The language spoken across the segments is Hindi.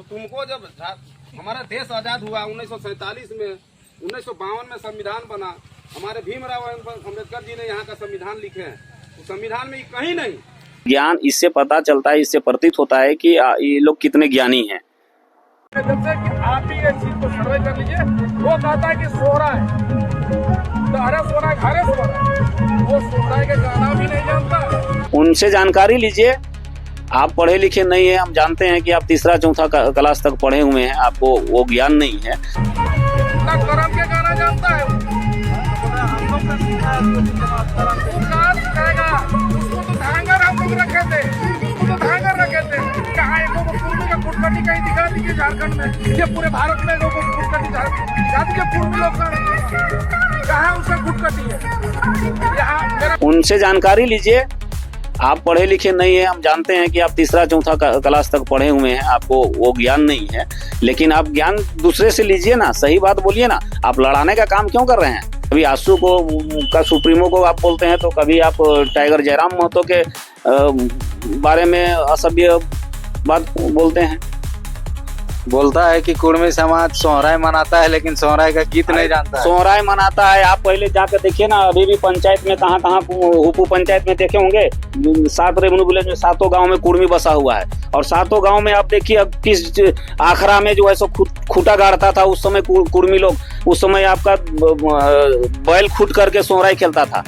तो तुमको जब हमारा देश आजाद हुआ 1947 में, 1952 में संविधान बना, हमारे भीमराव अम्बेडकर जी ने यहाँ का संविधान लिखे हैं, तो संविधान में कहीं नहीं। ज्ञान इससे पता चलता है, इससे प्रतीत होता है कि ये लोग कितने ज्ञानी हैं। जैसे कि आप भी इस चीज को सर्वे कर लीजिए, वो कहता है कि सो रहा है, तो अरे सो रहा है, घरे सो रहा है, वो सो रहा है के गाना भी नहीं जानता। उनसे जानकारी लीजिए। आप पढ़े लिखे नहीं है, हम जानते हैं कि आप तीसरा चौथा क्लास तक पढ़े हुए हैं, आपको वो ज्ञान नहीं है। ना करम के गाना जानता है, उसको तो धांगर हम लोग रखे थे, उसको तो धांगर रखे थे। कहाँ एगो पूर्वी का कुटकटी कहीं दिखा दीजिए झारखंड में, ये पूरे भारत में एगो कुटकटी दिखा दीजिए पूर्वी लोग कहाँ उसका कुटकटी है। यहाँ उनसे जानकारी लीजिए। आप पढ़े लिखे नहीं है, हम जानते हैं कि आप तीसरा चौथा क्लास तक पढ़े हुए हैं, आपको वो ज्ञान नहीं है, लेकिन आप ज्ञान दूसरे से लीजिए ना, सही बात बोलिए ना। आप लड़ाने का काम क्यों कर रहे हैं? कभी आसू को का सुप्रीमो को आप बोलते हैं, तो कभी आप टाइगर जयराम महतो के बारे में असभ्य बात बोलते हैं। बोलता है कि कुर्मी समाज सोहराय मनाता है, लेकिन सोहराय का गीत नहीं जानता है। सोहराय मनाता है, आप पहले जाकर देखिए ना, अभी भी पंचायत में कहाँ हुपू पंचायत में देखे होंगे, 7 रेवेन्यू विलेज में 7 गांव में कुर्मी बसा हुआ है। और 7 गांव में आप देखिए अब किस आखड़ा में जो है सो खूटा गाड़ता था उस समय कुर्मी लोग, उस समय आपका बैल खूट करके सोहराय खेलता था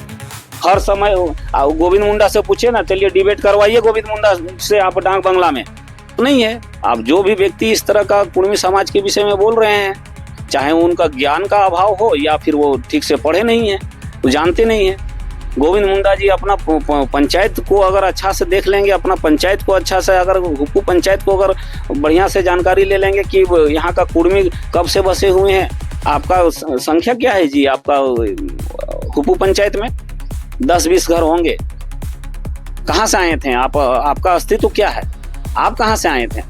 हर समय। गोविंद मुंडा से पूछिए ना, चलिए डिबेट करवाइए गोविंद मुंडा से आप डाक बंगला में। नहीं है। अब जो भी व्यक्ति इस तरह का कुर्मी समाज के विषय में बोल रहे हैं, चाहे उनका ज्ञान का अभाव हो या फिर वो ठीक से पढ़े नहीं है, वो जानते नहीं है। गोविंद मुंडा जी अपना पंचायत को अगर अच्छा से देख लेंगे, अपना पंचायत को अच्छा से, अगर हुपू पंचायत को अगर बढ़िया से जानकारी ले लेंगे कि यहाँ का कुर्मी कब से बसे हुए हैं, आपका संख्या क्या है जी, आपका हुपू पंचायत में 10-20 घर होंगे। कहाँ से आए थे आप? आपका अस्तित्व क्या है? आप कहाँ से आए थे?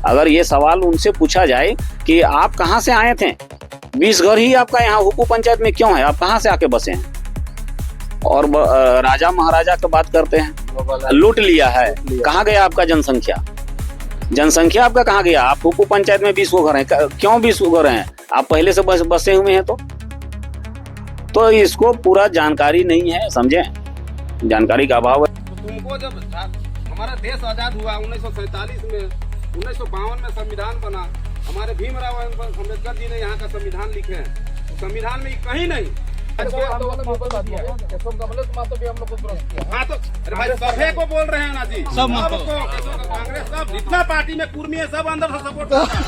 अगर ये सवाल उनसे पूछा जाए कि आप कहाँ से आए थे, 20 घर ही आपका यहाँ हुपू पंचायत में क्यों है, आप कहाँ से आके बसे हैं? और राजा महाराजा की बात करते हैं, लूट लिया है। कहाँ गया आपका जनसंख्या? जनसंख्या आपका कहाँ गया? आप हुपू पंचायत में 20 घर हैं, क्यों 20 घर हैं? आप पहले से बसे हुए हैं, तो इसको पूरा जानकारी नहीं है, समझे? जानकारी का अभाव है। तुमको जब हमारा देश आजाद हुआ 1947 में, 1952 में संविधान बना, हमारे भीमराव अम्बेडकर जी ने यहाँ का संविधान लिखे हैं, तो संविधान में कहीं नहीं। हाँ तो अरे भाई सभे को बोल रहे हैं ना जी, सबको, कांग्रेस सब जितना पार्टी में कुर्मी है सब अंदर से सपोर्ट करता है।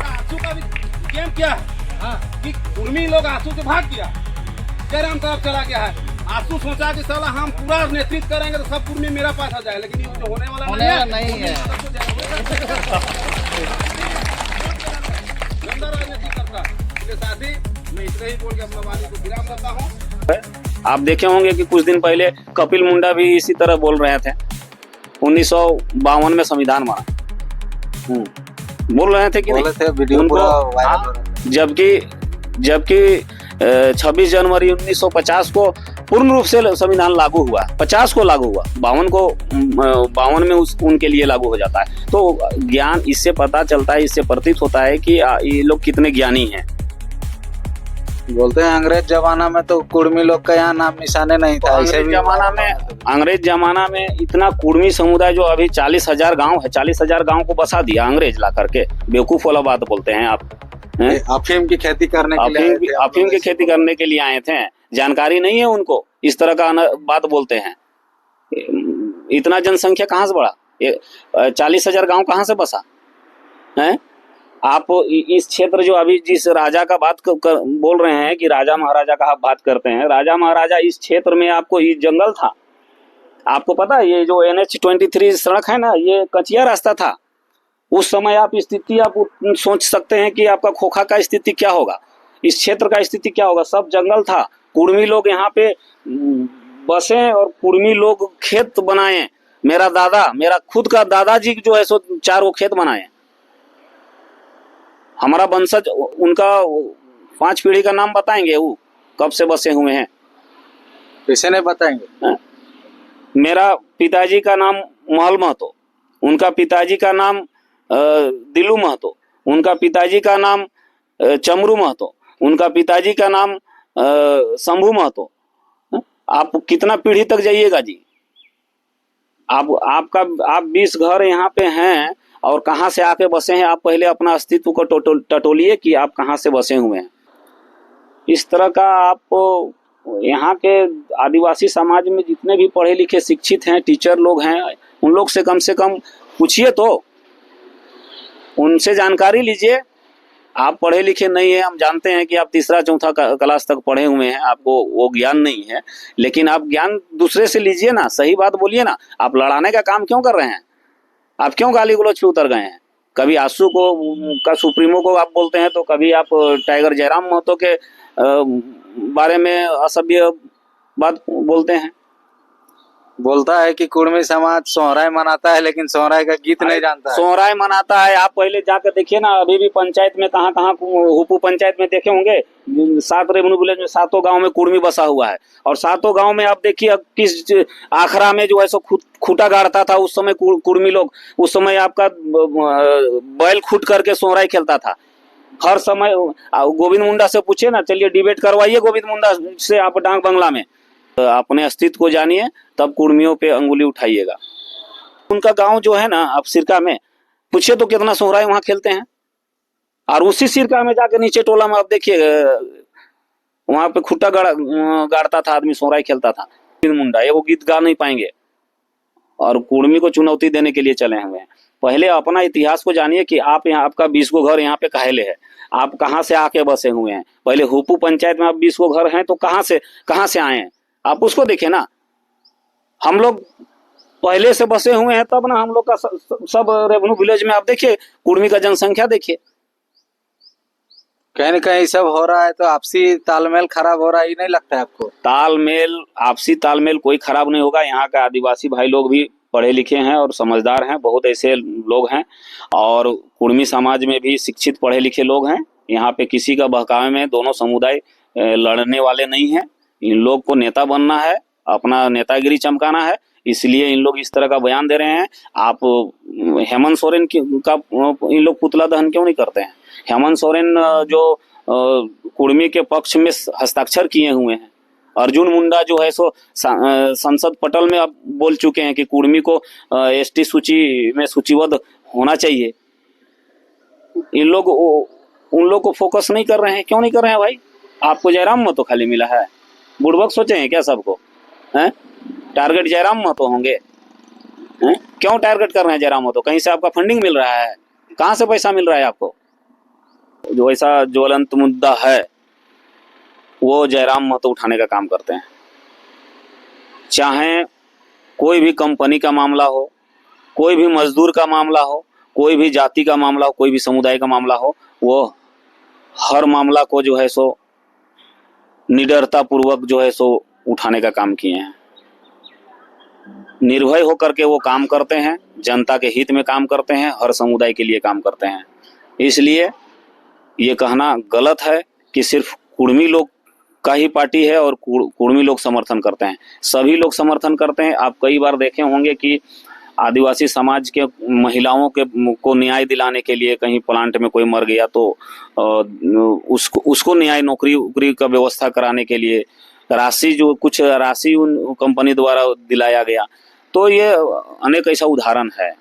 आंसू का भी गेम क्या है कि कुर्मी लोग आंसू से भाग गया, जयराम तरफ चला गया है। आंसू सोचा कि साला हम पूरा नेतृत्व करेंगे तो सब कुर्मी मेरा पास आ जाए, लेकिन ये जो होने वाला नहीं है। गंदा राजनीति करता है। इसके साथ ही मैं इतना ही बोल के अपना वाणी को विराम देता हूँ। आप देखे होंगे कि कुछ दिन पहले कपिल मुंडा भी इसी तरह बोल रहे थे, 1952 में संविधान बना, बोल रहे थे कि जबकि 26 जनवरी 1950 को पूर्ण रूप से संविधान लागू हुआ, 50 को लागू हुआ, 52 में उनके लिए लागू हो जाता है। तो ज्ञान इससे पता चलता है, इससे प्रतीत होता है कि ये लोग कितने ज्ञानी हैं। बोलते हैं अंग्रेज जमाना में तो कुर्मी लोग का यहाँ नाम निशाने नहीं था। अंग्रेज जमाना में इतना कुर्मी समुदाय जो अभी 40,000 गाँव है, 40,000 गाँव को बसा दिया अंग्रेज ला करके। बेवकूफ वाला बात बोलते हैं आप। अफीम की खेती करने के लिए अफीम की खेती करने के लिए आए थे, जानकारी नहीं है उनको, इस तरह का बात बोलते हैं। इतना जनसंख्या कहाँ से बढ़ा? 40,000 गांव कहाँ से बसा है? आप इस क्षेत्र जो अभी जिस राजा का बात बोल रहे हैं कि राजा महाराजा का आप बात करते हैं, राजा महाराजा इस क्षेत्र में आपको ये जंगल था। आपको पता है ये जो NH-23 सड़क है ना, ये कच्चिया रास्ता था। उस समय आप स्थिति आप सोच सकते हैं कि आपका खोखा का स्थिति क्या होगा, इस क्षेत्र का स्थिति क्या होगा। सब जंगल था, कुर्मी लोग यहाँ पे बसे और कुर्मी लोग खेत बनाए। मेरा खुद का दादाजी जो है सो 4 खेत बनाए। हमारा वंशज, उनका 5 पीढ़ी का नाम बताएंगे वो कब से बसे हुए हैं? कैसे नहीं बताएंगे? मेरा पिताजी का नाम महल महतो, उनका पिताजी का नाम दिलू महतो, उनका पिताजी का नाम चमरू महतो, उनका पिताजी का नाम शंभू महतो। आप कितना पीढ़ी तक जाइएगा जी? आप 20 घर यहाँ पे हैं और कहाँ से आके बसे हैं? आप पहले अपना अस्तित्व को टटोलिए कि आप कहाँ से बसे हुए हैं। इस तरह का आप यहाँ के आदिवासी समाज में जितने भी पढ़े लिखे शिक्षित हैं, टीचर लोग हैं, उन लोग से कम पूछिए, तो उनसे जानकारी लीजिए। आप पढ़े लिखे नहीं है, हम जानते हैं कि आप तीसरा चौथा क्लास तक पढ़े हुए हैं, आपको वो ज्ञान नहीं है, लेकिन आप ज्ञान दूसरे से लीजिए ना, सही बात बोलिए ना। आप लड़ाने का काम क्यों कर रहे हैं? आप क्यों गाली गलौज पे उतर गए हैं? कभी आंसू को का सुप्रीमो को आप बोलते हैं, तो कभी आप टाइगर जयराम महतो के बारे में असभ्य बात बोलते हैं। बोलता है कि कुर्मी समाज सोहराय मनाता है लेकिन सोहराय का गीत नहीं जानता है। सोहराय मनाता है, आप पहले जाकर देखिए ना, अभी भी पंचायत में कहाँ हुपू पंचायत में देखे होंगे, 7 रेवेन्यू विलेज में 7 गांव में कुर्मी बसा हुआ है। और 7 गांव में आप देखिए अब किस आखरा में जो है सो खूटा गाड़ता था उस समय कुर्मी लोग, उस समय आपका बैल खूट करके सोहराय खेलता था हर समय। गोविंद मुंडा से पूछिए ना, चलिए डिबेट करवाइए गोविंद मुंडा से आप डाक बंगला में, अपने अस्तित्व को जानिए, तब कुर्मियों पे अंगुली उठाइएगा। उनका गांव जो है ना, आप सिरका में पूछिए तो कितना सोहराय वहां खेलते हैं। और उसी सिरका में जाके नीचे टोला में आप देखिए, वहां पे खुट्टा गाड़ता था आदमी, सोहराय खेलता था। मुंडा ये वो गीत गा नहीं पाएंगे और कुर्मी को चुनौती देने के लिए चले हुए हैं। पहले अपना इतिहास को जानिए कि आप यहाँ, आपका 20 गो घर यहाँ पे काहेले है, आप कहाँ से आके बसे हुए हैं। पहले हुपू पंचायत में आप 20 गो घर हैं तो कहाँ से आए हैं, आप उसको देखें ना। हम लोग पहले से बसे हुए हैं तब ना, हम लोग का सब रेवेन्यू विलेज में आप देखिए कुर्मी का जनसंख्या देखिए। कहीं न कहीं सब हो रहा है तो आपसी तालमेल खराब हो रहा है, ये नहीं लगता है आपको? आपसी तालमेल कोई खराब नहीं होगा। यहाँ का आदिवासी भाई लोग भी पढ़े लिखे हैं और समझदार हैं, बहुत ऐसे लोग हैं। और कुर्मी समाज में भी शिक्षित पढ़े लिखे लोग हैं। यहाँ पे किसी का बहकावे में दोनों समुदाय लड़ने वाले नहीं हैं। इन लोग को नेता बनना है, अपना नेतागिरी चमकाना है, इसलिए इन लोग इस तरह का बयान दे रहे हैं। आप हेमंत सोरेन का इन लोग पुतला दहन क्यों नहीं करते हैं? हेमंत सोरेन जो कुर्मी के पक्ष में हस्ताक्षर किए हुए हैं। अर्जुन मुंडा जो है सो संसद पटल में अब बोल चुके हैं कि कुर्मी को एसटी सूची में सूचीबद्ध होना चाहिए। इन लोग उन लोग को फोकस नहीं कर रहे हैं। क्यों नहीं कर रहे हैं भाई? आपको जयराम महतो खाली मिला है? बुड़बक सोचे हैं क्या सबको? हैं? टारगेट जयराम महतो होंगे? हैं? क्यों टारगेट कर रहे हैं जयराम महतो? कहीं से आपका फंडिंग मिल रहा है? कहाँ से पैसा मिल रहा है आपको? जो ऐसा ज्वलंत मुद्दा है वो जयराम महतो उठाने का काम करते हैं। चाहे कोई भी कंपनी का मामला हो, कोई भी मजदूर का मामला हो, कोई भी जाति का मामला हो, कोई भी समुदाय का मामला हो, वो हर मामला को जो है सो निडरता पूर्वक जो है सो उठाने का काम किए हैं। निर्भय होकर के वो काम करते हैं, जनता के हित में काम करते हैं, हर समुदाय के लिए काम करते हैं। इसलिए ये कहना गलत है कि सिर्फ कुर्मी लोग का ही पार्टी है और कुर्मी लोग समर्थन करते हैं। सभी लोग समर्थन करते हैं। आप कई बार देखे होंगे कि आदिवासी समाज के महिलाओं के को न्याय दिलाने के लिए कहीं प्लांट में कोई मर गया तो उसको न्याय नौकरी का व्यवस्था कराने के लिए कुछ राशि उन कंपनी द्वारा दिलाया गया। तो ये अनेक ऐसा उदाहरण है।